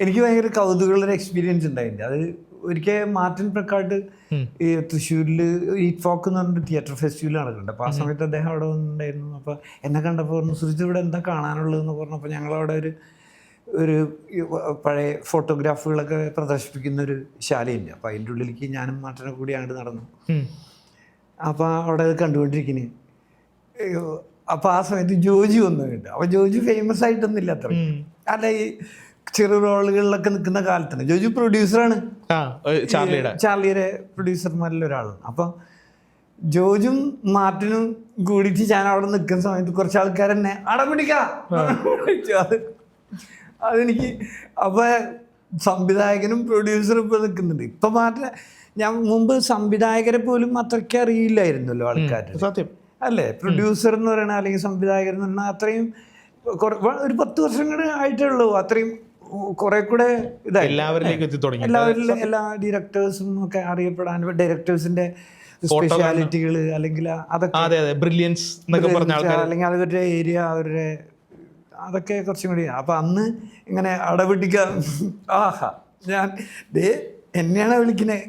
എനിക്ക് ഭയങ്കര കൗതുകമുള്ളൊരു എക്സ്പീരിയൻസ് ഉണ്ടായിട്ടുണ്ട്. അത് ഒരിക്കൽ മാർട്ടിൻ പ്രക്കാട്ട് ഈ തൃശ്ശൂരിൽ ഈറ്റ് ഫോക്ക് എന്ന് പറഞ്ഞൊരു തിയേറ്റർ ഫെസ്റ്റിവൽ നടക്കുന്നുണ്ട്. അപ്പോൾ ആ സമയത്ത് അദ്ദേഹം അവിടെ വന്നിട്ടുണ്ടായിരുന്നു. അപ്പോൾ എന്നെ കണ്ടപ്പോൾ പറഞ്ഞു, സുഹൃത്ത് ഇവിടെ എന്താ കാണാനുള്ളതെന്ന് പറഞ്ഞപ്പോൾ ഞങ്ങളവിടെ ഒരു പഴയ ഫോട്ടോഗ്രാഫുകളൊക്കെ പ്രദർശിപ്പിക്കുന്ന ഒരു ശാലയുണ്ട്. അപ്പോൾ അതിൻ്റെ ഉള്ളിലേക്ക് ഞാനും മാർട്ടിനെ കൂടി അങ്ങോട്ട് നടന്നു. അപ്പോൾ അവിടെ കണ്ടുകൊണ്ടിരിക്കുന്നത്. അപ്പോൾ ആ സമയത്ത് ജോജി വന്നിട്ടുണ്ട്. അപ്പോൾ ജോജി ഫേമസ് ആയിട്ടൊന്നുമില്ല അത്ര, അല്ല ഈ ചെറു റോളുകളിലൊക്കെ നിൽക്കുന്ന കാലത്താണ്. ജോജി പ്രൊഡ്യൂസറാണ്, ചാർലിയുടെ പ്രൊഡ്യൂസർമാരിൽ ഒരാളാണ്. അപ്പം ജോജും മാർട്ടിനും കൂടിയിട്ട് ഞാൻ അവിടെ നിൽക്കുന്ന സമയത്ത് കുറച്ച് ആൾക്കാർ എന്നെ അടപിടിക്കാം അതെനിക്ക്. അപ്പോൾ സംവിധായകനും പ്രൊഡ്യൂസറും ഇപ്പോൾ നിൽക്കുന്നുണ്ട്. ഇപ്പം മാർട്ടിനെ ഞാൻ മുമ്പ് സംവിധായകരെ പോലും അത്രയ്ക്ക് അറിയില്ലായിരുന്നല്ലോ ആൾക്കാർ, സത്യം അല്ലേ? പ്രൊഡ്യൂസർ എന്ന് പറയണ അല്ലെങ്കിൽ സംവിധായകർ എന്ന് പറഞ്ഞാൽ അത്രയും ഒരു 10 വർഷങ്ങൾ ആയിട്ടേ ഉള്ളൂ. അത്രയും കുറെ കൂടെ ഇതായി എല്ലാവരിലും എല്ലാ ഡയറക്ടേഴ്സും ഒക്കെ അറിയപ്പെടാൻ, ഡയറക്ടേഴ്സിന്റെ സ്പെഷ്യാലിറ്റികൾ അല്ലെങ്കിൽ അതൊക്കെ അല്ലെങ്കിൽ അവരുടെ ഏരിയ അവരുടെ അതൊക്കെ കുറച്ചും കൂടി. അപ്പം അന്ന് ഇങ്ങനെ അടപിടിക്കാൻ ആഹാ ഞാൻ എന്നെയാണ് വിളിക്കണേ.